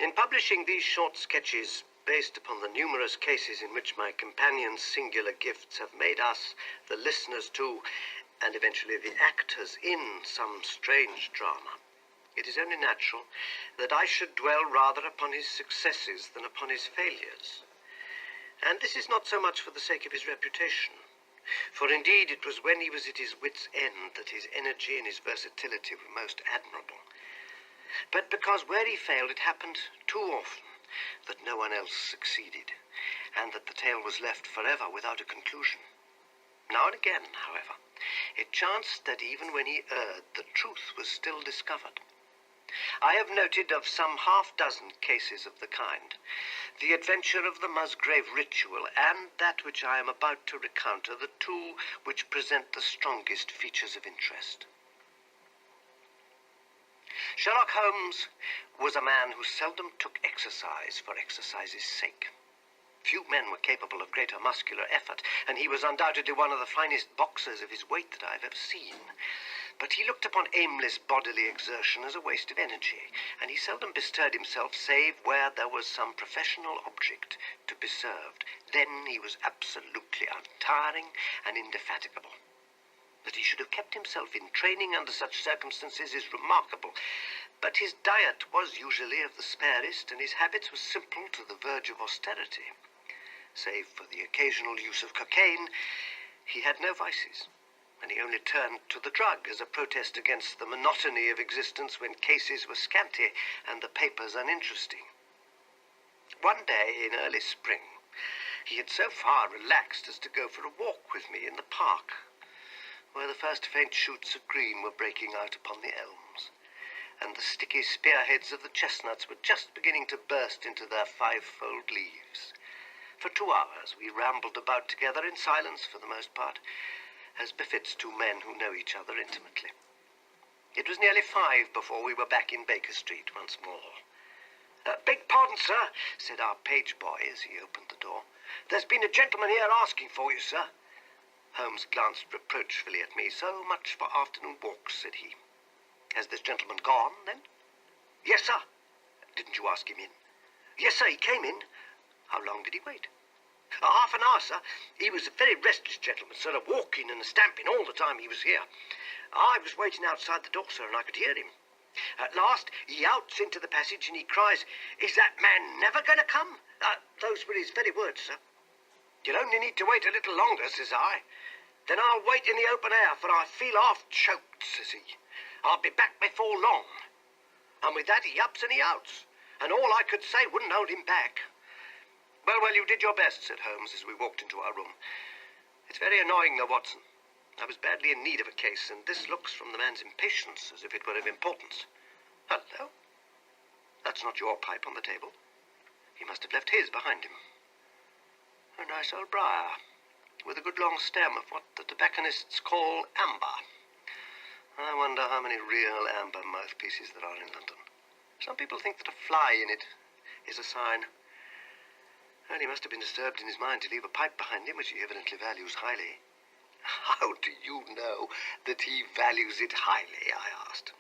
In publishing these short sketches, based upon the numerous cases in which my companion's singular gifts have made us the listeners to, and eventually the actors in, some strange drama, it is only natural that I should dwell rather upon his successes than upon his failures. And this is not so much for the sake of his reputation, for indeed it was when he was at his wit's end that his energy and his versatility were most admirable, but because where he failed it happened too often that no one else succeeded, and that the tale was left forever without a conclusion. Now and again, however, it chanced that even when he erred, the truth was still discovered. I have noted of some half-dozen cases of the kind. The adventure of the Musgrave ritual and that which I am about to recount are the two which present the strongest features of interest. Sherlock Holmes was a man who seldom took exercise for exercise's sake. Few men were capable of greater muscular effort, and he was undoubtedly one of the finest boxers of his weight that I have ever seen. But he looked upon aimless bodily exertion as a waste of energy, and he seldom bestirred himself save where there was some professional object to be served. Then he was absolutely untiring and indefatigable. That he should have kept himself in training under such circumstances is remarkable, but his diet was usually of the sparest, and his habits were simple to the verge of austerity. Save for the occasional use of cocaine, he had no vices, and he only turned to the drug as a protest against the monotony of existence when cases were scanty and the papers uninteresting. One day in early spring, he had so far relaxed as to go for a walk with me in the park, where the first faint shoots of green were breaking out upon the elms, and the sticky spearheads of the chestnuts were just beginning to burst into their five-fold leaves. For 2 hours we rambled about together in silence for the most part, as befits two men who know each other intimately. It was nearly 5 before we were back in Baker Street once more. "Beg pardon, sir," said our page boy as he opened the door. "There's been a gentleman here asking for you, sir." Holmes glanced reproachfully at me. "So much for afternoon walks," said he. "Has this gentleman gone, then?" "Yes, sir." "Didn't you ask him in?" "Yes, sir, he came in." "How long did he wait?" "Half an hour, sir. He was a very restless gentleman, sir, walking and stamping all the time he was here. I was waiting outside the door, sir, and I could hear him. At last, he outs into the passage and he cries, 'Is that man never going to come?' Those were his very words, sir. 'You'll only need to wait a little longer,' says I. 'Then I'll wait in the open air, for I feel half choked,' says he. 'I'll be back before long.' And with that he ups and he outs, and all I could say wouldn't hold him back." Well, you did your best," said Holmes as we walked into our room. "It's very annoying, though, Watson. I was badly in need of a case, and this looks from the man's impatience as if it were of importance. Hello? That's not your pipe on the table. He must have left his behind him. A nice old briar, with a good long stem of what the tobacconists call amber. I wonder how many real amber mouthpieces there are in London. Some people think that a fly in it is a sign. Well, he must have been disturbed in his mind to leave a pipe behind him, which he evidently values highly." "How do you know that he values it highly?" I asked.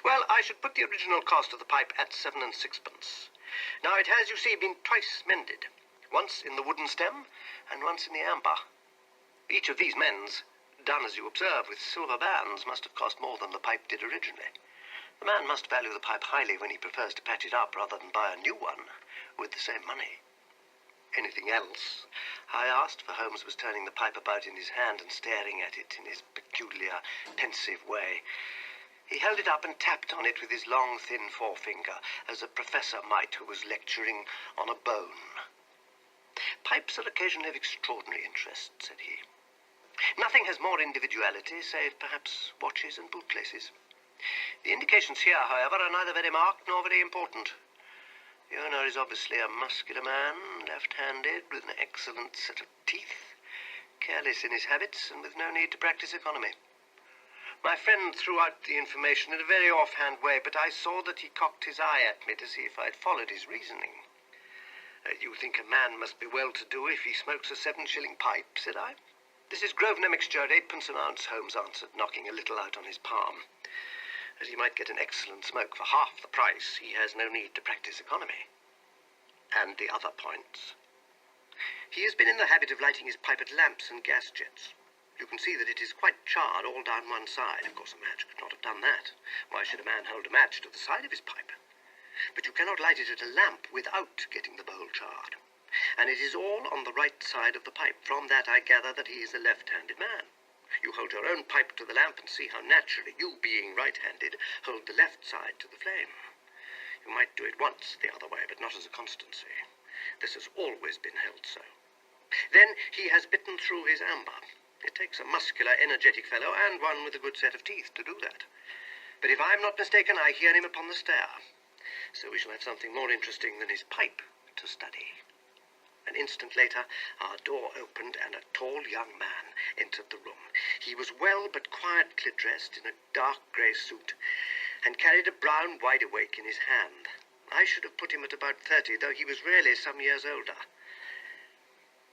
"Well, I should put the original cost of the pipe at 7 and 6pence. Now, it has, you see, been twice mended, once in the wooden stem and once in the amber. Each of these mends, done as you observe with silver bands, must have cost more than the pipe did originally. The man must value the pipe highly when he prefers to patch it up rather than buy a new one with the same money." "Anything else?" I asked, for Holmes was turning the pipe about in his hand and staring at it in his peculiar, pensive way. He held it up and tapped on it with his long, thin forefinger, as a professor might who was lecturing on a bone. "Pipes are occasionally of extraordinary interest," said he. "Nothing has more individuality, save perhaps watches and bootlaces. The indications here, however, are neither very marked nor very important. The owner is obviously a muscular man, left-handed, with an excellent set of teeth, careless in his habits, and with no need to practice economy. My friend threw out the information in a very offhand way, but I saw that he cocked his eye at me to see if I'd followed his reasoning. You think a man must be well-to-do if he smokes a 7-shilling pipe," said I. "This is Grosvenor mixture at 8pence an ounce," Holmes answered, knocking a little out on his palm. As he might get an excellent smoke for half the price, he has no need to practice economy. And the other points. He has been in the habit of lighting his pipe at lamps and gas jets. You can see that it is quite charred all down one side. Of course, a match could not have done that. Why should a man hold a match to the side of his pipe? But you cannot light it at a lamp without getting the bowl charred. And it is all on the right side of the pipe. From that I gather that he is a left-handed man. You hold your own pipe to the lamp and see how naturally you, being right-handed, hold the left side to the flame. You might do it once the other way, but not as a constancy. This has always been held so. Then he has bitten through his amber. It takes a muscular, energetic fellow, and one with a good set of teeth, to do that. But if I'm not mistaken, I hear him upon the stair. So we shall have something more interesting than his pipe to study. An instant later, our door opened, and a tall young man entered the room. He was well but quietly dressed in a dark grey suit, and carried a brown wide-awake in his hand. I should have put him at about 30, though he was really some years older.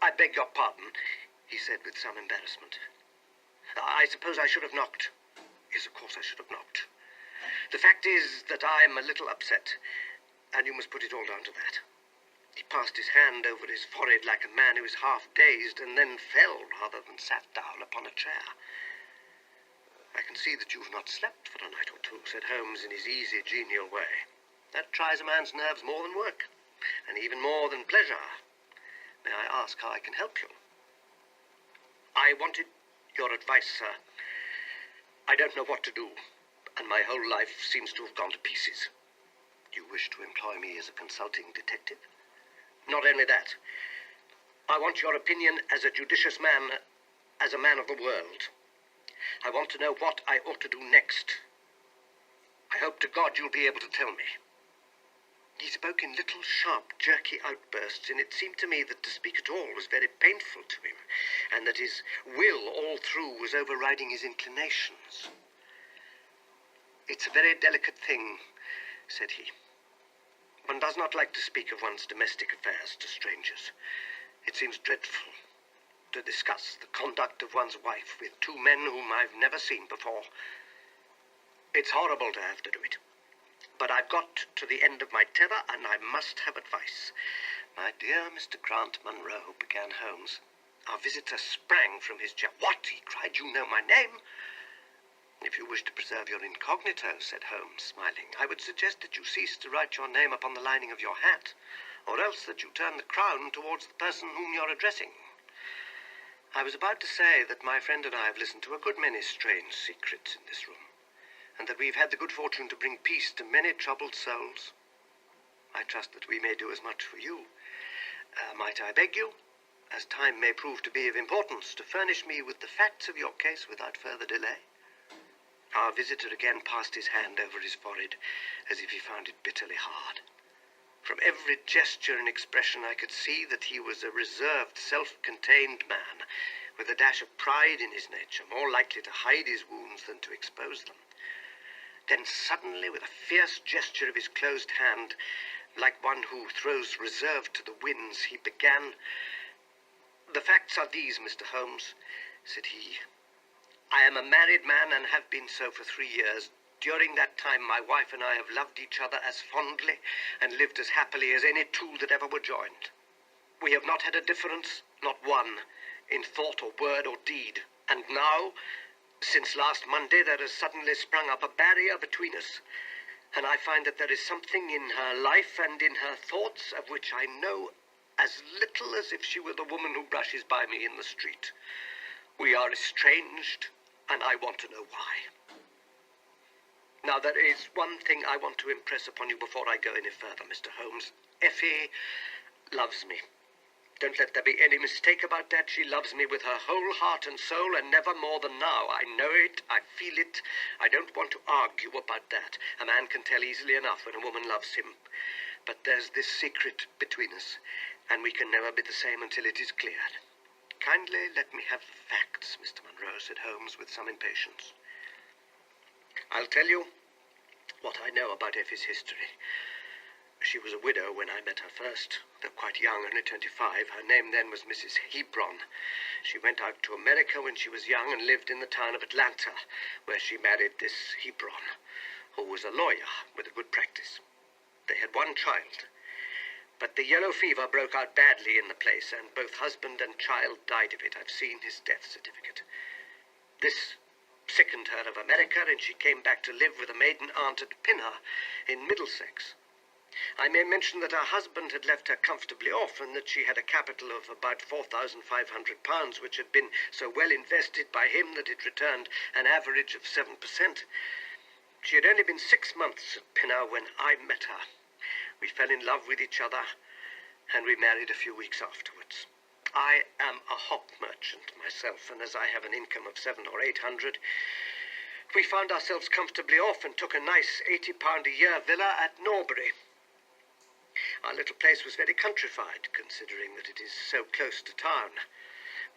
"I beg your pardon," he said with some embarrassment. "I suppose I should have knocked." "Yes, of course I should have knocked. The fact is that I'm a little upset, and you must put it all down to that." He passed his hand over his forehead like a man who is half-dazed, and then fell rather than sat down upon a chair. "I can see that you've not slept for a night or two," said Holmes in his easy, genial way. "That tries a man's nerves more than work, and even more than pleasure. May I ask how I can help you?" "I wanted your advice, sir. I don't know what to do, and my whole life seems to have gone to pieces." "You wish to employ me as a consulting detective?" "Not only that. I want your opinion as a judicious man, as a man of the world. I want to know what I ought to do next. I hope to God you'll be able to tell me." He spoke in little, sharp, jerky outbursts, and it seemed to me that to speak at all was very painful to him, and that his will all through was overriding his inclinations. "It's a very delicate thing," said he. "One does not like to speak of one's domestic affairs to strangers. It seems dreadful to discuss the conduct of one's wife with two men whom I've never seen before. It's horrible to have to do it. But I've got to the end of my tether, and I must have advice." "My dear Mr. Grant Munro," began Holmes. Our visitor sprang from his chair. "What?" he cried. "You know my name?" "If you wish to preserve your incognito," said Holmes, smiling, "I would suggest that you cease to write your name upon the lining of your hat, or else that you turn the crown towards the person whom you're addressing. I was about to say that my friend and I have listened to a good many strange secrets in this room, and that we've had the good fortune to bring peace to many troubled souls. I trust that we may do as much for you. Might I beg you, as time may prove to be of importance, to furnish me with the facts of your case without further delay?" Our visitor again passed his hand over his forehead, as if he found it bitterly hard. From every gesture and expression I could see that he was a reserved, self-contained man, with a dash of pride in his nature, more likely to hide his wounds than to expose them. Then suddenly, with a fierce gesture of his closed hand, like one who throws reserve to the winds, he began. "The facts are these, Mr. Holmes," said he. "I am a married man and have been so for 3 years. During that time, my wife and I have loved each other as fondly and lived as happily as any two that ever were joined. We have not had a difference, not one, in thought or word or deed. And now, since last Monday, there has suddenly sprung up a barrier between us, and I find that there is something in her life and in her thoughts of which I know as little as if she were the woman who brushes by me in the street. We are estranged, and I want to know why. Now, there is one thing I want to impress upon you before I go any further, Mr. Holmes. Effie loves me. Don't let there be any mistake about that. She loves me with her whole heart and soul, and never more than now. I know it. I feel it. I don't want to argue about that. A man can tell easily enough when a woman loves him. But there's this secret between us, and we can never be the same until it is cleared. Kindly let me have the facts, Mr. Munro," said Holmes with some impatience. "I'll tell you what I know about Effie's history. She was a widow when I met her first, though quite young, only 25. Her name then was Mrs. Hebron. She went out to America when she was young and lived in the town of Atlanta, where she married this Hebron. who was a lawyer with a good practice. They had one child, but the yellow fever broke out badly in the place, and both husband and child died of it. I've seen his death certificate. This sickened her of America, and she came back to live with a maiden aunt at Pinner in Middlesex. I may mention that her husband had left her comfortably off, and that she had a capital of about £4,500, which had been so well invested by him that it returned an average of 7%. She had only been 6 months at Pinner when I met her. We fell in love with each other, and we married a few weeks afterwards. I am a hop merchant myself, and as I have an income of £700 or £800, we found ourselves comfortably off and took a nice £80 a year villa at Norbury. Our little place was very countrified, considering that it is so close to town.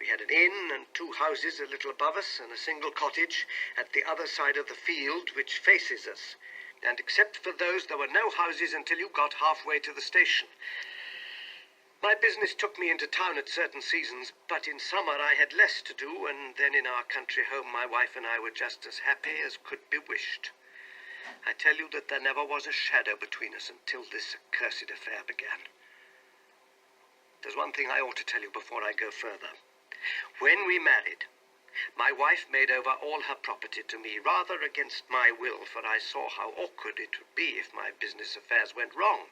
We had an inn and 2 houses a little above us, and a single cottage at the other side of the field which faces us. And except for those, there were no houses until you got halfway to the station. My business took me into town at certain seasons, but in summer I had less to do, and then in our country home my wife and I were just as happy as could be wished. I tell you that there never was a shadow between us until this accursed affair began. There's one thing I ought to tell you before I go further. When we married, my wife made over all her property to me, rather against my will, for I saw how awkward it would be if my business affairs went wrong.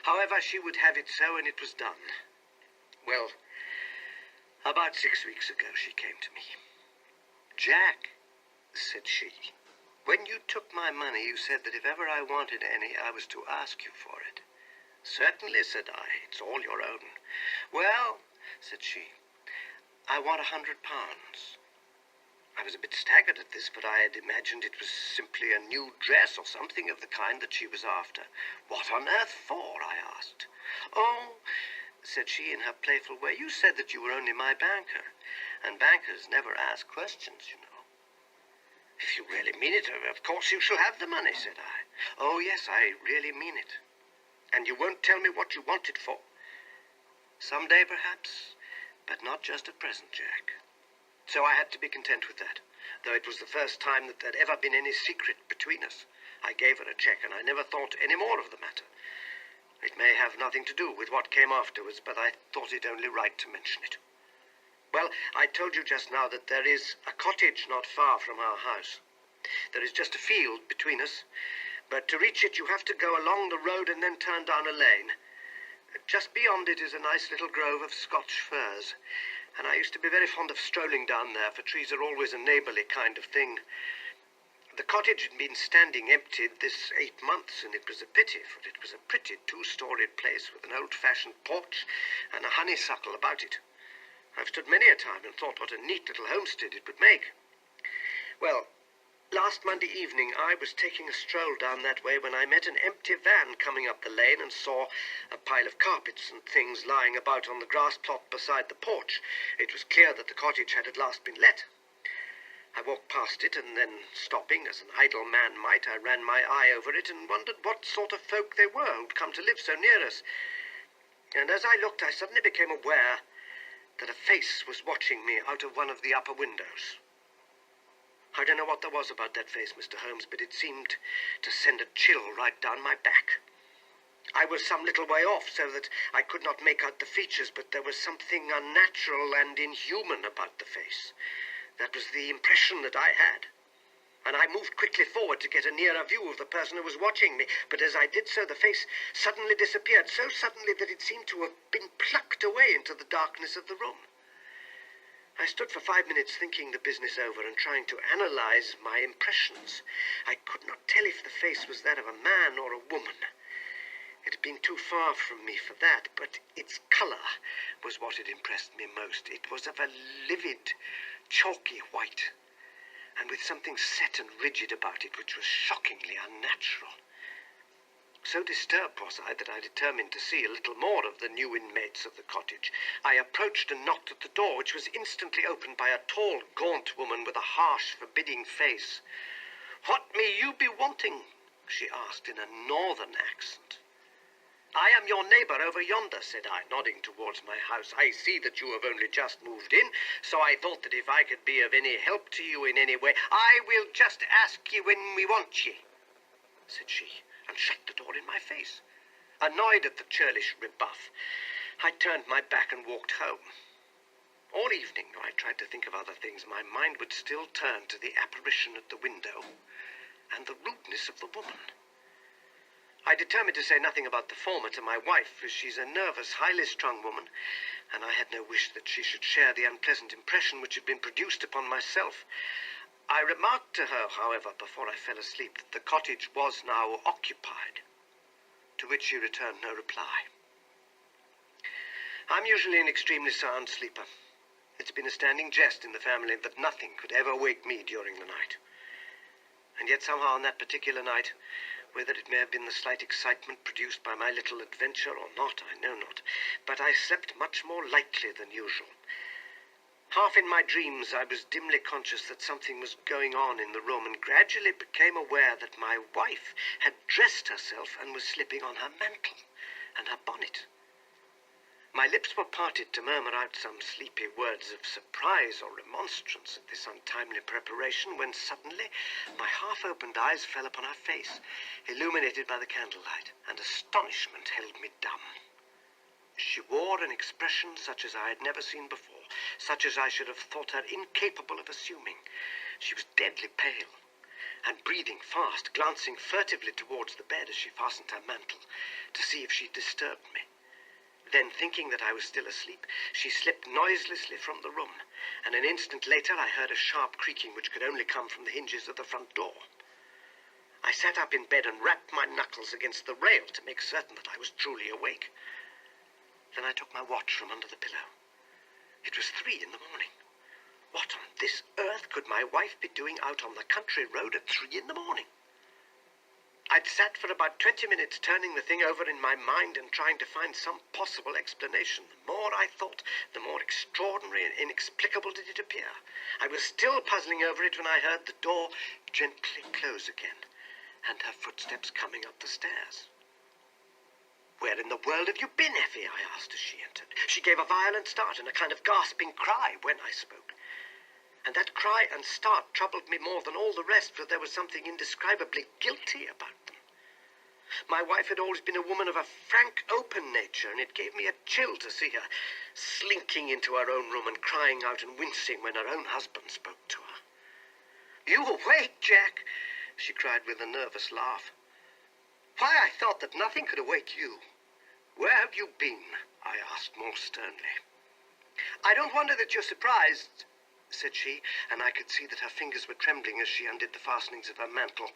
However, she would have it so, and it was done. Well, about 6 weeks ago she came to me. "Jack," said she, "when you took my money, you said that if ever I wanted any, I was to ask you for it." "Certainly," said I. "It's all your own." "Well," said she, "I want £100. I was a bit staggered at this, but I had imagined it was simply a new dress or something of the kind that she was after. "What on earth for?" I asked. "Oh," said she in her playful way, "you said that you were only my banker, and bankers never ask questions, you know." "If you really mean it, of course you shall have the money," said I. "Oh, yes, I really mean it. And you won't tell me what you want it for?" "Some day, perhaps, but not just at present, Jack." So I had to be content with that, though it was the first time that there'd ever been any secret between us. I gave her a cheque, and I never thought any more of the matter. It may have nothing to do with what came afterwards, but I thought it only right to mention it. Well, I told you just now that there is a cottage not far from our house. There is just a field between us, but to reach it you have to go along the road and then turn down a lane. Just beyond it is a nice little grove of Scotch firs, and I used to be very fond of strolling down there, for trees are always a neighbourly kind of thing. The cottage had been standing empty this 8 months, and it was a pity, for it was a pretty 2-storied place with an old-fashioned porch and a honeysuckle about it. I've stood many a time and thought what a neat little homestead it would make. Well, last Monday evening I was taking a stroll down that way when I met an empty van coming up the lane and saw a pile of carpets and things lying about on the grass plot beside the porch. It was clear that the cottage had at last been let. I walked past it, and then, stopping, as an idle man might, I ran my eye over it and wondered what sort of folk they were who'd come to live so near us. And as I looked, I suddenly became aware that a face was watching me out of one of the upper windows. I don't know what there was about that face, Mr. Holmes, but it seemed to send a chill right down my back. I was some little way off, so that I could not make out the features, but there was something unnatural and inhuman about the face. That was the impression that I had. And I moved quickly forward to get a nearer view of the person who was watching me, but as I did so, the face suddenly disappeared, so suddenly that it seemed to have been plucked away into the darkness of the room. I stood for 5 minutes thinking the business over and trying to analyze my impressions. I could not tell if the face was that of a man or a woman. It had been too far from me for that, but its colour was what had impressed me most. It was of a livid, chalky white, and with something set and rigid about it which was shockingly unnatural. So disturbed was I that I determined to see a little more of the new inmates of the cottage. I approached and knocked at the door, which was instantly opened by a tall, gaunt woman with a harsh, forbidding face. "What may you be wanting?" she asked in a northern accent. "I am your neighbour over yonder," said I, nodding towards my house. "I see that you have only just moved in, so I thought that if I could be of any help to you in any way, I will just ask ye when we want ye." said she, and shut the door in my face. Annoyed at the churlish rebuff, I turned my back and walked home. All evening, though I tried to think of other things, my mind would still turn to the apparition at the window and the rudeness of the woman. I determined to say nothing about the former to my wife, as she's a nervous, highly strung woman, and I had no wish that she should share the unpleasant impression which had been produced upon myself. I remarked to her, however, before I fell asleep, that the cottage was now occupied, to which she returned no reply. I'm usually an extremely sound sleeper. It's been a standing jest in the family that nothing could ever wake me during the night. And yet somehow on that particular night, whether it may have been the slight excitement produced by my little adventure or not, I know not, but I slept much more lightly than usual. Half in my dreams, I was dimly conscious that something was going on in the room, and gradually became aware that my wife had dressed herself and was slipping on her mantle and her bonnet. My lips were parted to murmur out some sleepy words of surprise or remonstrance at this untimely preparation, when suddenly my half-opened eyes fell upon her face, illuminated by the candlelight, and astonishment held me dumb. She wore an expression such as I had never seen before, such as I should have thought her incapable of assuming. She was deadly pale, and breathing fast, glancing furtively towards the bed as she fastened her mantle, to see if she disturbed me. Then, thinking that I was still asleep, she slipped noiselessly from the room, and an instant later I heard a sharp creaking which could only come from the hinges of the front door. I sat up in bed and rapped my knuckles against the rail to make certain that I was truly awake. Then I took my watch from under the pillow. It was 3 in the morning. What on this earth could my wife be doing out on the country road at 3 in the morning? I'd sat for about 20 minutes turning the thing over in my mind and trying to find some possible explanation. The more I thought, the more extraordinary and inexplicable did it appear. I was still puzzling over it when I heard the door gently close again, and her footsteps coming up the stairs. "Where in the world have you been, Effie?" I asked as she entered. She gave a violent start and a kind of gasping cry when I spoke. And that cry and start troubled me more than all the rest, for there was something indescribably guilty about them. My wife had always been a woman of a frank, open nature, and it gave me a chill to see her slinking into her own room and crying out and wincing when her own husband spoke to her. "You awake, Jack?" she cried with a nervous laugh. "Why, I thought that nothing could awake you. Where have you been?" I asked more sternly. "I don't wonder that you're surprised," said she, and I could see that her fingers were trembling as she undid the fastenings of her mantle.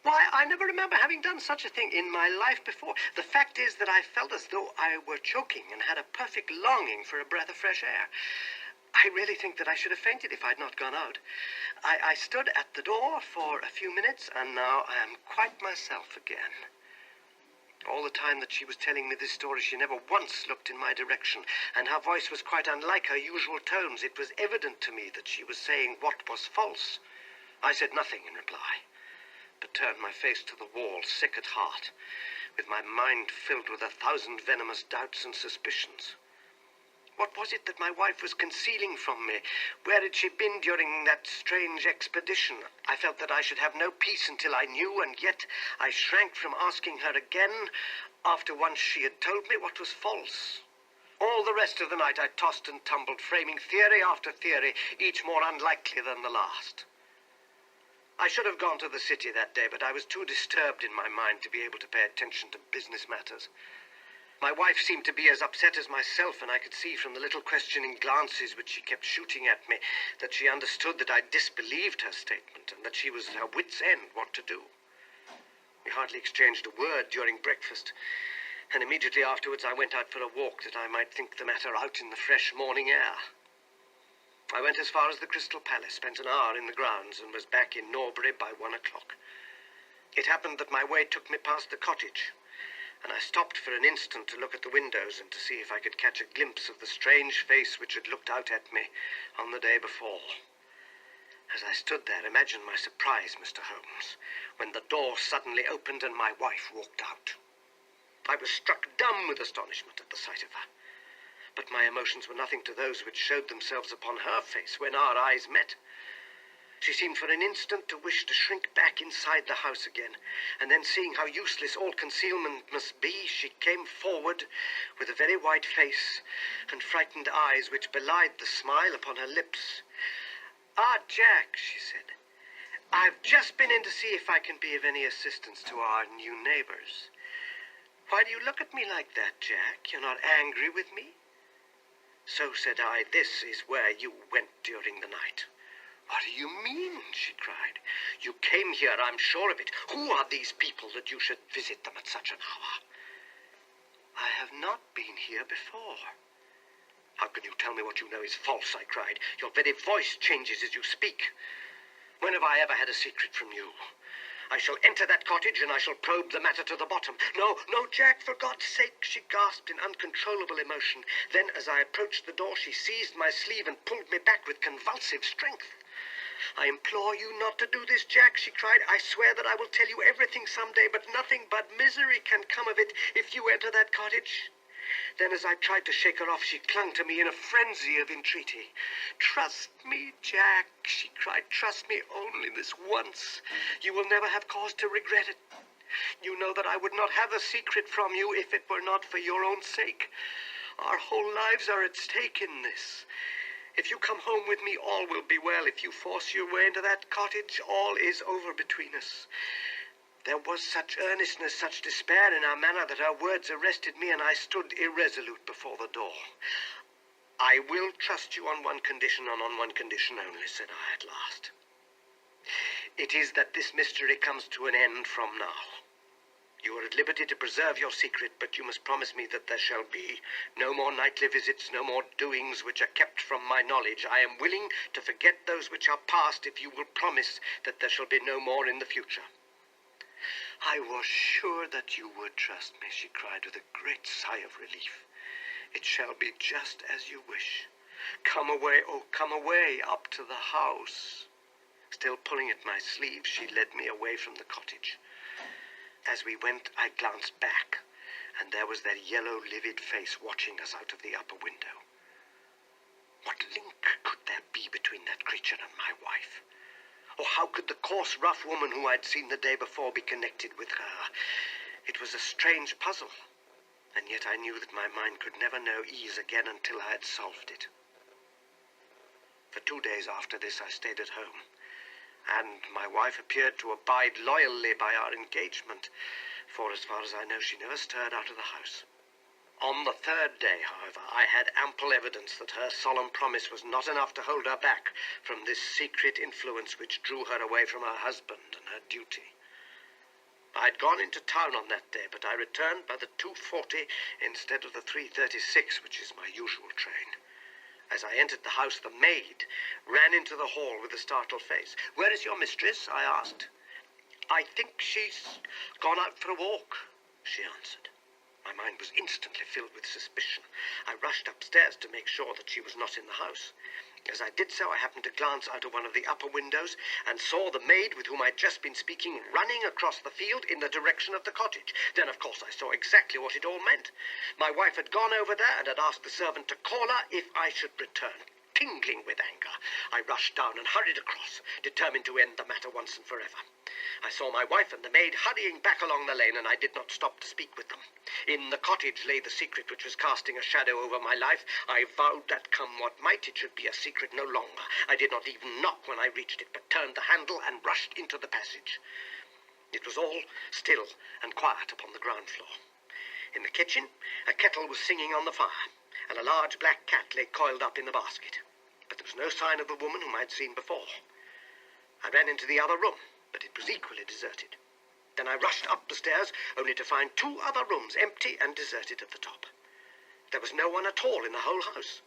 "Why, I never remember having done such a thing in my life before. The fact is that I felt as though I were choking and had a perfect longing for a breath of fresh air. I really think that I should have fainted if I'd not gone out. I stood at the door for a few minutes, and now I am quite myself again." All the time that she was telling me this story, she never once looked in my direction, and her voice was quite unlike her usual tones. It was evident to me that she was saying what was false. I said nothing in reply, but turned my face to the wall, sick at heart, with my mind filled with 1,000 venomous doubts and suspicions. What was it that my wife was concealing from me? Where had she been during that strange expedition? I felt that I should have no peace until I knew, and yet I shrank from asking her again, after once she had told me what was false. All the rest of the night I tossed and tumbled, framing theory after theory, each more unlikely than the last. I should have gone to the city that day, but I was too disturbed in my mind to be able to pay attention to business matters. My wife seemed to be as upset as myself, and I could see from the little questioning glances which she kept shooting at me that she understood that I disbelieved her statement and that she was at her wit's end what to do. We hardly exchanged a word during breakfast, and immediately afterwards I went out for a walk that I might think the matter out in the fresh morning air. I went as far as the Crystal Palace, spent an hour in the grounds, and was back in Norbury by 1 o'clock. It happened that my way took me past the cottage, and I stopped for an instant to look at the windows and to see if I could catch a glimpse of the strange face which had looked out at me on the day before. As I stood there, imagine my surprise, Mr. Holmes, when the door suddenly opened and my wife walked out. I was struck dumb with astonishment at the sight of her, but my emotions were nothing to those which showed themselves upon her face when our eyes met. She seemed for an instant to wish to shrink back inside the house again, and then seeing how useless all concealment must be, she came forward with a very white face and frightened eyes which belied the smile upon her lips. "Ah, Jack," she said, "I've just been in to see if I can be of any assistance to our new neighbors." "Why do you look at me like that, Jack? You're not angry with me?" "So," said I, "this is where you went during the night." "What do you mean?" she cried. "You came here, I'm sure of it. Who are these people that you should visit them at such an hour?" "I have not been here before." "How can you tell me what you know is false?" I cried. "Your very voice changes as you speak. When have I ever had a secret from you? I shall enter that cottage and I shall probe the matter to the bottom." "No, no, Jack, for God's sake," she gasped in uncontrollable emotion. Then, as I approached the door, she seized my sleeve and pulled me back with convulsive strength. "I implore you not to do this, Jack," she cried. "I swear that I will tell you everything some day, but nothing but misery can come of it if you enter that cottage." Then, as I tried to shake her off, she clung to me in a frenzy of entreaty. "Trust me, Jack," she cried. "Trust me only this once. You will never have cause to regret it. You know that I would not have a secret from you if it were not for your own sake. Our whole lives are at stake in this. If you come home with me, all will be well. If you force your way into that cottage, all is over between us." There was such earnestness, such despair in her manner that her words arrested me, and I stood irresolute before the door. "I will trust you on one condition, and on one condition only," said I at last. "It is that this mystery comes to an end from now. You are at liberty to preserve your secret, but you must promise me that there shall be no more nightly visits, no more doings which are kept from my knowledge. I am willing to forget those which are past if you will promise that there shall be no more in the future." "I was sure that you would trust me," she cried with a great sigh of relief. "It shall be just as you wish. Come away, oh, come away, up to the house." Still pulling at my sleeve, she led me away from the cottage. As we went, I glanced back, and there was that yellow, livid face watching us out of the upper window. What link could there be between that creature and my wife? Or how could the coarse, rough woman who I'd seen the day before be connected with her? It was a strange puzzle, and yet I knew that my mind could never know ease again until I had solved it. For 2 days after this, I stayed at home, and my wife appeared to abide loyally by our engagement, for as far as I know, she never stirred out of the house. On the 3rd day, however, I had ample evidence that her solemn promise was not enough to hold her back from this secret influence which drew her away from her husband and her duty. I'd gone into town on that day, but I returned by the 2:40 instead of the 3:36, which is my usual train. As I entered the house, the maid ran into the hall with a startled face. "Where is your mistress?" I asked. "I think she's gone out for a walk," she answered. My mind was instantly filled with suspicion. I rushed upstairs to make sure that she was not in the house. As I did so, I happened to glance out of one of the upper windows and saw the maid with whom I'd just been speaking running across the field in the direction of the cottage. Then, of course, I saw exactly what it all meant. My wife had gone over there and had asked the servant to call her if I should return. Tingling with anger, I rushed down and hurried across, determined to end the matter once and forever. I saw my wife and the maid hurrying back along the lane, and I did not stop to speak with them. In the cottage lay the secret which was casting a shadow over my life. I vowed that, come what might, it should be a secret no longer. I did not even knock when I reached it, but turned the handle and rushed into the passage. It was all still and quiet upon the ground floor. In the kitchen, a kettle was singing on the fire, and a large black cat lay coiled up in the basket. But there was no sign of the woman whom I had seen before. I ran into the other room, but it was equally deserted. Then I rushed up the stairs, only to find 2 other rooms empty and deserted at the top. There was no one at all in the whole house.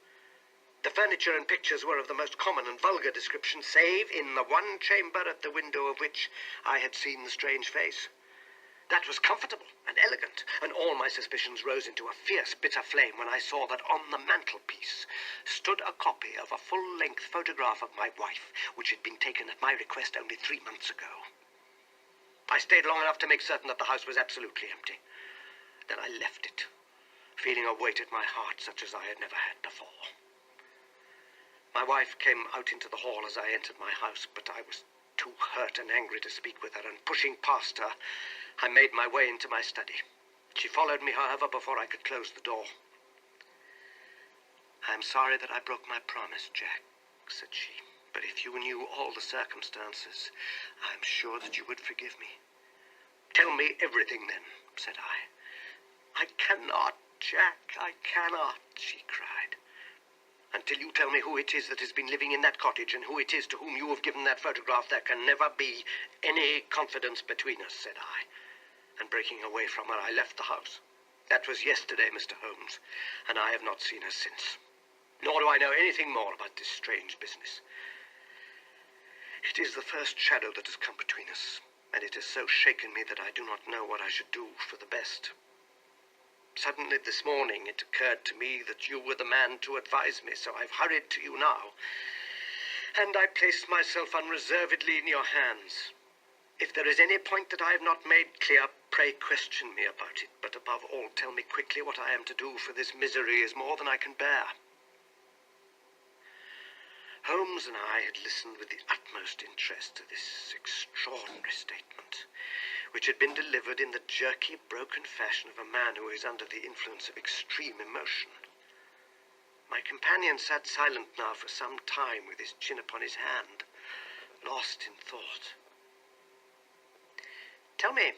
The furniture and pictures were of the most common and vulgar description, save in the one chamber at the window of which I had seen the strange face. That was comfortable and elegant, and all my suspicions rose into a fierce, bitter flame when I saw that on the mantelpiece stood a copy of a full-length photograph of my wife, which had been taken at my request only 3 months ago. I stayed long enough to make certain that the house was absolutely empty. Then I left it, feeling a weight at my heart such as I had never had before. My wife came out into the hall as I entered my house, but I was too hurt and angry to speak with her, and pushing past her, I made my way into my study. She followed me, however, before I could close the door. "I am sorry that I broke my promise, Jack," said she, "but if you knew all the circumstances, I am sure that you would forgive me." "Tell me everything, then," said I. "I cannot, Jack, I cannot," she cried. "Until you tell me who it is that has been living in that cottage and who it is to whom you have given that photograph, there can never be any confidence between us," said I. And breaking away from her, I left the house. That was yesterday, Mr. Holmes, and I have not seen her since. Nor do I know anything more about this strange business. It is the first shadow that has come between us, and it has so shaken me that I do not know what I should do for the best. Suddenly this morning it occurred to me that you were the man to advise me, so I've hurried to you now, and I placed myself unreservedly in your hands. If there is any point that I have not made clear, pray question me about it, but above all, tell me quickly what I am to do, for this misery is more than I can bear. Holmes and I had listened with the utmost interest to this extraordinary statement, which had been delivered in the jerky, broken fashion of a man who is under the influence of extreme emotion. My companion sat silent now for some time with his chin upon his hand, lost in thought. "Tell me,"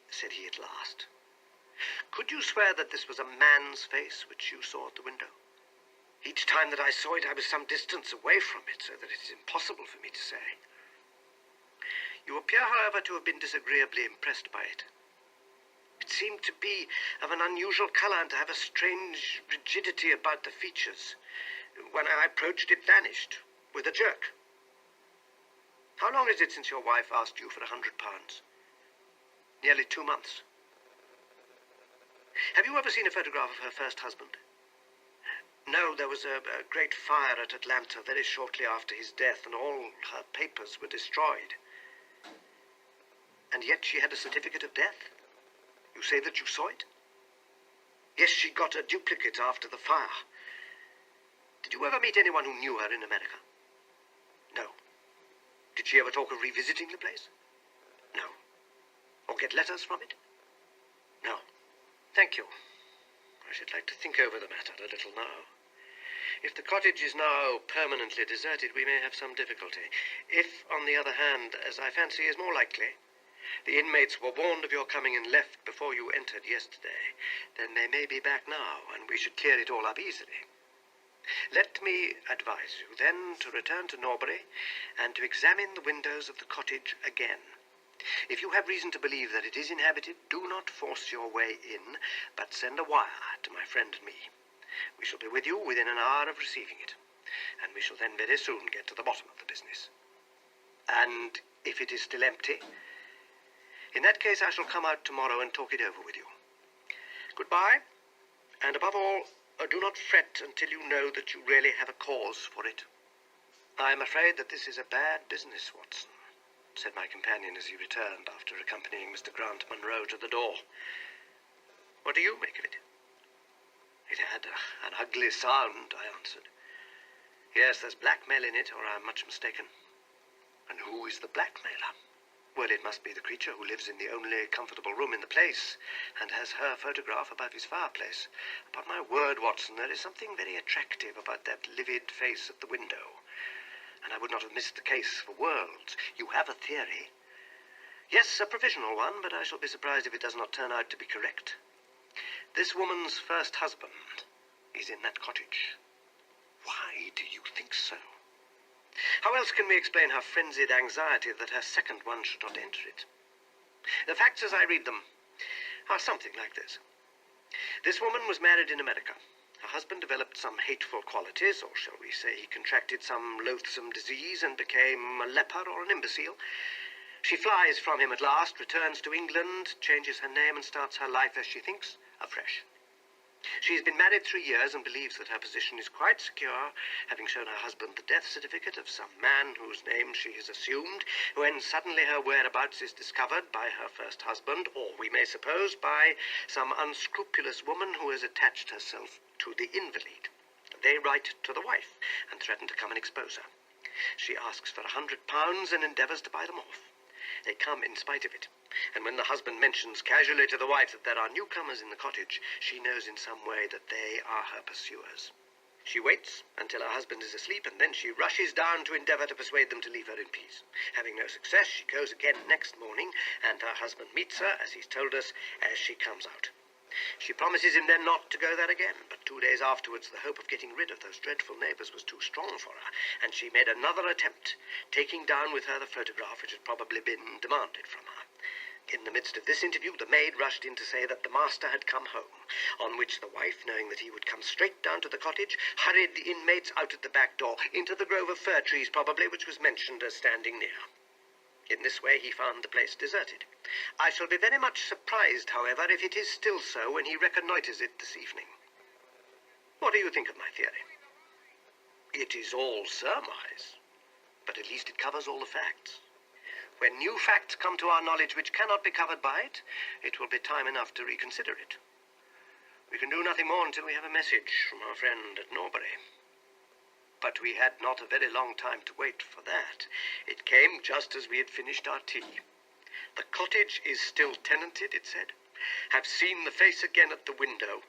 said he at last, "could you swear that this was a man's face which you saw at the window? Each time that I saw it, I was some distance away from it, so that it is impossible for me to say. You appear, however, to have been disagreeably impressed by it. It seemed to be of an unusual color and to have a strange rigidity about the features. When I approached, it vanished, with a jerk. How long is it since your wife asked you for £100? Nearly 2 months. Have you ever seen a photograph of her first husband? No, there was a great fire at Atlanta very shortly after his death, and all her papers were destroyed. And yet she had a certificate of death? You say that you saw it? Yes, she got a duplicate after the fire. Did you ever meet anyone who knew her in America? No. Did she ever talk of revisiting the place? No. Or get letters from it? No. Thank you. I should like to think over the matter a little now. If the cottage is now permanently deserted, we may have some difficulty. If, on the other hand, as I fancy is more likely, the inmates were warned of your coming and left before you entered yesterday, then they may be back now, and we should clear it all up easily. Let me advise you, then, to return to Norbury and to examine the windows of the cottage again. If you have reason to believe that it is inhabited, do not force your way in, but send a wire to my friend and me. We shall be with you within an hour of receiving it, and we shall then very soon get to the bottom of the business. And if it is still empty, in that case I shall come out tomorrow and talk it over with you. Goodbye, and above all, do not fret until you know that you really have a cause for it. I am afraid that this is a bad business, Watson, said my companion as he returned after accompanying Mr. Grant Munro to the door. What do you make of it? It had an ugly sound, I answered. Yes, there's blackmail in it, or I'm much mistaken. And who is the blackmailer? Well, it must be the creature who lives in the only comfortable room in the place, and has her photograph above his fireplace. Upon my word, Watson, there is something very attractive about that livid face at the window, and I would not have missed the case for worlds. You have a theory. Yes, a provisional one, but I shall be surprised if it does not turn out to be correct. This woman's first husband is in that cottage. Why do you think so? How else can we explain her frenzied anxiety that her second one should not enter it? The facts as I read them are something like this. This woman was married in America. Her husband developed some hateful qualities, or shall we say he contracted some loathsome disease and became a leper or an imbecile. She flies from him at last, returns to England, changes her name and starts her life as she thinks, afresh. She has been married 3 years and believes that her position is quite secure, having shown her husband the death certificate of some man whose name she has assumed, when suddenly her whereabouts is discovered by her first husband, or we may suppose by some unscrupulous woman who has attached herself to the invalid. They write to the wife and threaten to come and expose her. She asks for £100 and endeavours to buy them off. They come in spite of it, and when the husband mentions casually to the wife that there are newcomers in the cottage, she knows in some way that they are her pursuers. She waits until her husband is asleep, and then she rushes down to endeavour to persuade them to leave her in peace. Having no success, she goes again next morning, and her husband meets her, as he's told us, as she comes out. She promises him then not to go there again, but 2 days afterwards the hope of getting rid of those dreadful neighbours was too strong for her, and she made another attempt, taking down with her the photograph which had probably been demanded from her. In the midst of this interview, the maid rushed in to say that the master had come home, on which the wife, knowing that he would come straight down to the cottage, hurried the inmates out at the back door, into the grove of fir trees probably, which was mentioned as standing near. In this way he found the place deserted. I shall be very much surprised, however, if it is still so when he reconnoitres it this evening. What do you think of my theory? It is all surmise, but at least it covers all the facts. When new facts come to our knowledge which cannot be covered by it, it will be time enough to reconsider it. We can do nothing more until we have a message from our friend at Norbury. But we had not a very long time to wait for that. It came just as we had finished our tea. The cottage is still tenanted, it said. Have seen the face again at the window.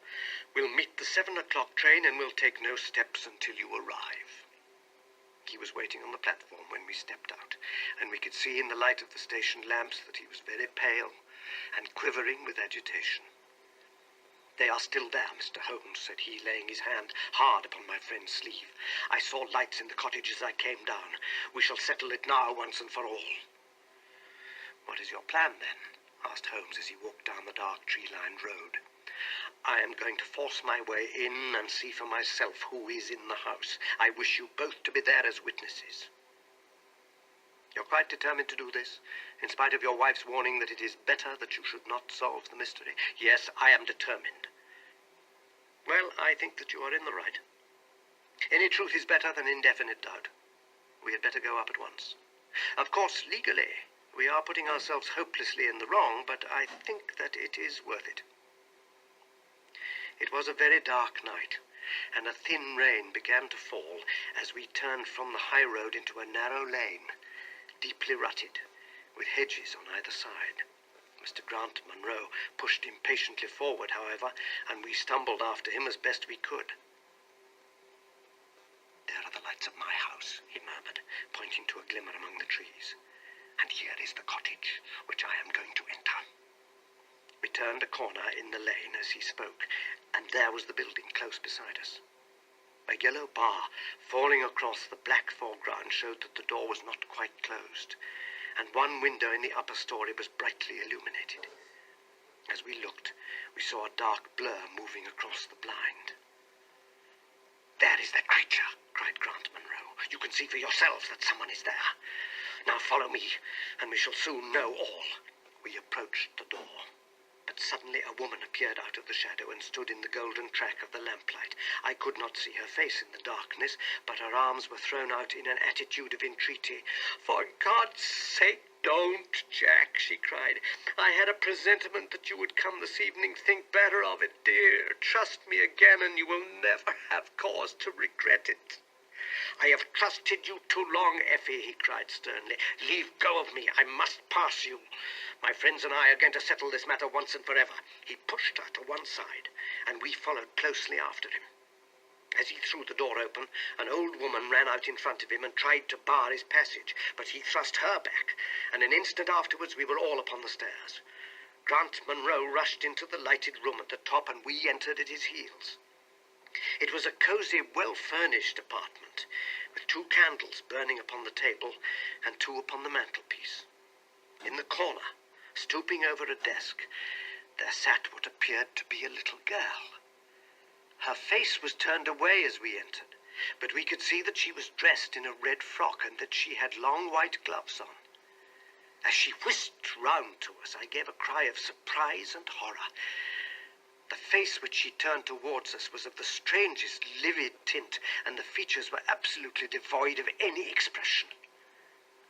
Will meet the 7 o'clock train and will take no steps until you arrive. He was waiting on the platform when we stepped out, and we could see in the light of the station lamps that he was very pale and quivering with agitation. They are still there, Mr. Holmes, said he, laying his hand hard upon my friend's sleeve. I saw lights in the cottage as I came down. We shall settle it now once and for all. What is your plan, then? Asked Holmes as he walked down the dark tree-lined road. I am going to force my way in and see for myself who is in the house. I wish you both to be there as witnesses. You're quite determined to do this, in spite of your wife's warning that it is better that you should not solve the mystery? Yes, I am determined. Well, I think that you are in the right. Any truth is better than indefinite doubt. We had better go up at once. Of course, legally, we are putting ourselves hopelessly in the wrong, but I think that it is worth it. It was a very dark night, and a thin rain began to fall as we turned from the high road into a narrow lane, deeply rutted, with hedges on either side. Mr. Grant Munro pushed impatiently forward, however, and we stumbled after him as best we could. There are the lights of my house, he murmured, pointing to a glimmer among the trees. And here is the cottage, which I am going to enter. We turned a corner in the lane as he spoke, and there was the building close beside us. A yellow bar falling across the black foreground showed that the door was not quite closed, and one window in the upper story was brightly illuminated. As we looked, we saw a dark blur moving across the blind. There is that creature, cried Grant Munro. You can see for yourselves that someone is there. Now follow me, and we shall soon know all. We approached the door. But suddenly a woman appeared out of the shadow and stood in the golden track of the lamplight. I could not see her face in the darkness, but her arms were thrown out in an attitude of entreaty. For God's sake, don't, Jack, she cried. I had a presentiment that you would come this evening. Think better of it, dear. Trust me again, and you will never have cause to regret it. I have trusted you too long, Effie, he cried sternly. Leave go of me. I must pass you. My friends and I are going to settle this matter once and forever. He pushed her to one side, and we followed closely after him. As he threw the door open, an old woman ran out in front of him and tried to bar his passage, but he thrust her back, and an instant afterwards we were all upon the stairs. Grant Munro rushed into the lighted room at the top, and we entered at his heels. It was a cosy, well-furnished apartment, with 2 candles burning upon the table and 2 upon the mantelpiece. In the corner, stooping over a desk, there sat what appeared to be a little girl. Her face was turned away as we entered, but we could see that she was dressed in a red frock and that she had long white gloves on. As she whisked round to us, I gave a cry of surprise and horror. The face which she turned towards us was of the strangest livid tint, and the features were absolutely devoid of any expression.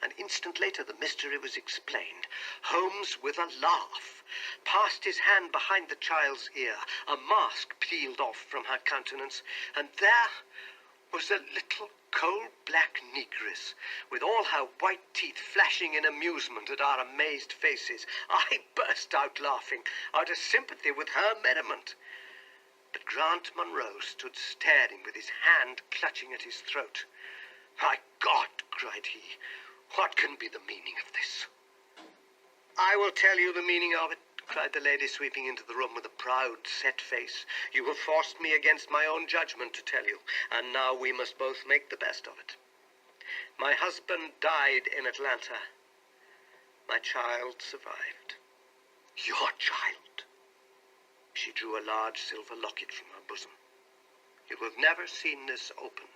An instant later, the mystery was explained. Holmes, with a laugh, passed his hand behind the child's ear. A mask peeled off from her countenance, and there was a little coal-black negress, with all her white teeth flashing in amusement at our amazed faces. I burst out laughing, out of sympathy with her merriment. But Grant Munro stood staring, with his hand clutching at his throat. "My God," cried he, "what can be the meaning of this?" "I will tell you the meaning of it," cried the lady, sweeping into the room with a proud, set face. "You have forced me against my own judgment to tell you, and now we must both make the best of it. My husband died in Atlanta. My child survived." "Your child?" She drew a large silver locket from her bosom. "You have never seen this open."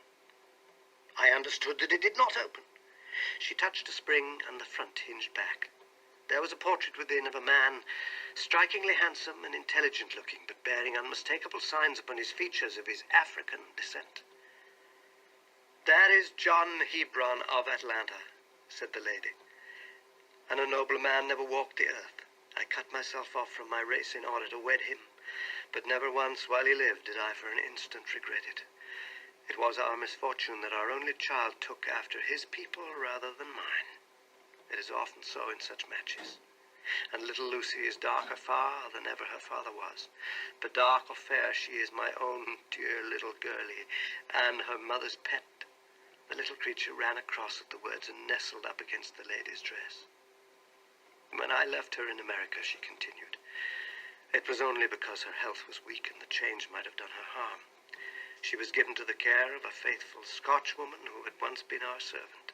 I understood that it did not open. She touched a spring, and the front hinged back. There was a portrait within of a man, strikingly handsome and intelligent-looking, but bearing unmistakable signs upon his features of his African descent. "That is John Hebron of Atlanta," said the lady. "And a nobler man never walked the earth. I cut myself off from my race in order to wed him, but never once while he lived did I for an instant regret it. It was our misfortune that our only child took after his people rather than mine. It is often so in such matches. And little Lucy is darker far than ever her father was. But dark or fair, she is my own dear little girlie, and her mother's pet." The little creature ran across at the words and nestled up against the lady's dress. "When I left her in America," she continued, "it was only because her health was weak and the change might have done her harm. She was given to the care of a faithful Scotchwoman who had once been our servant.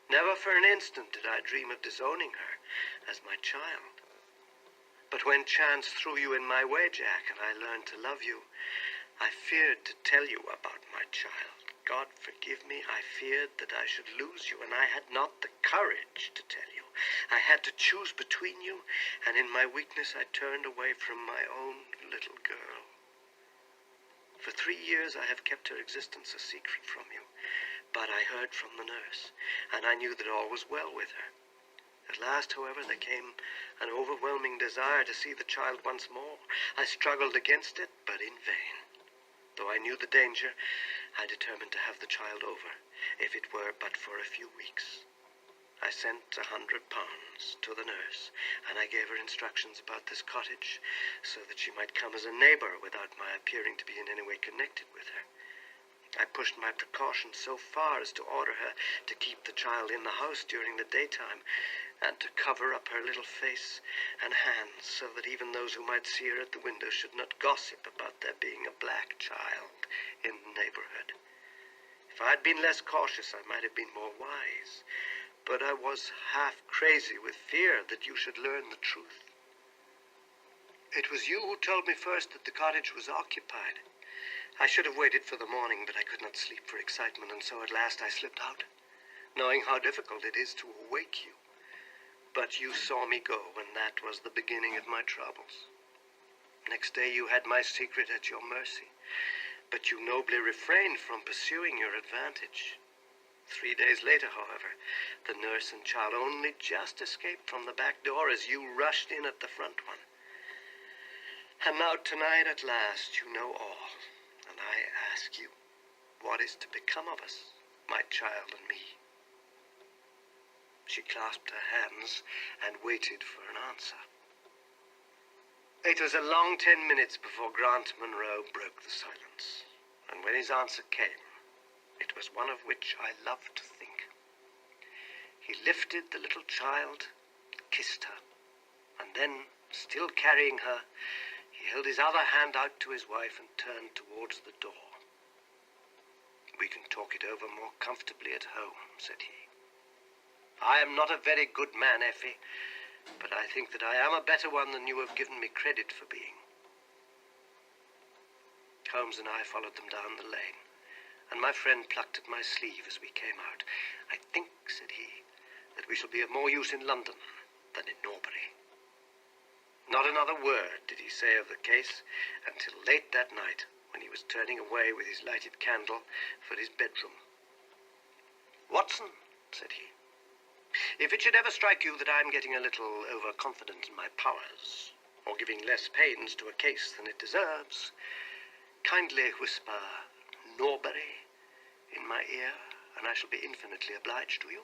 Never for an instant did I dream of disowning her as my child. But when chance threw you in my way, Jack, and I learned to love you, I feared to tell you about my child. God forgive me, I feared that I should lose you, and I had not the courage to tell you. I had to choose between you, and in my weakness I turned away from my own little girl. For 3 years I have kept her existence a secret from you, but I heard from the nurse, and I knew that all was well with her. At last, however, there came an overwhelming desire to see the child once more. I struggled against it, but in vain. Though I knew the danger, I determined to have the child over, if it were but for a few weeks. I sent £100 to the nurse, and I gave her instructions about this cottage, so that she might come as a neighbor without my appearing to be in any way connected with her. I pushed my precautions so far as to order her to keep the child in the house during the daytime, and to cover up her little face and hands, so that even those who might see her at the window should not gossip about there being a black child in the neighborhood. If I had been less cautious, I might have been more wise, but I was half crazy with fear that you should learn the truth. It was you who told me first that the cottage was occupied. I should have waited for the morning, but I could not sleep for excitement, and so at last I slipped out, knowing how difficult it is to awake you. But you saw me go, and that was the beginning of my troubles. Next day you had my secret at your mercy, but you nobly refrained from pursuing your advantage. 3 days later, however, the nurse and child only just escaped from the back door as you rushed in at the front one. And now tonight, at last, you know all, and I ask you, what is to become of us, my child and me? She clasped her hands and waited for an answer. It was a long 10 minutes before Grant Munro broke the silence, and when his answer came, it was one of which I love to think. He lifted the little child, kissed her, and then, still carrying her, he held his other hand out to his wife and turned towards the door. "We can talk it over more comfortably at home," said he. "I am not a very good man, Effie, but I think that I am a better one than you have given me credit for being." Holmes and I followed them down the lane, and my friend plucked at my sleeve as we came out. "I think," said he, "that we shall be of more use in London than in Norbury." Not another word did he say of the case until late that night, when he was turning away with his lighted candle for his bedroom. "Watson," said he, If it should ever strike you that I'm getting a little overconfident in my powers, or giving less pains to a case than it deserves, kindly whisper Norbury in my ear, and I shall be infinitely obliged to you.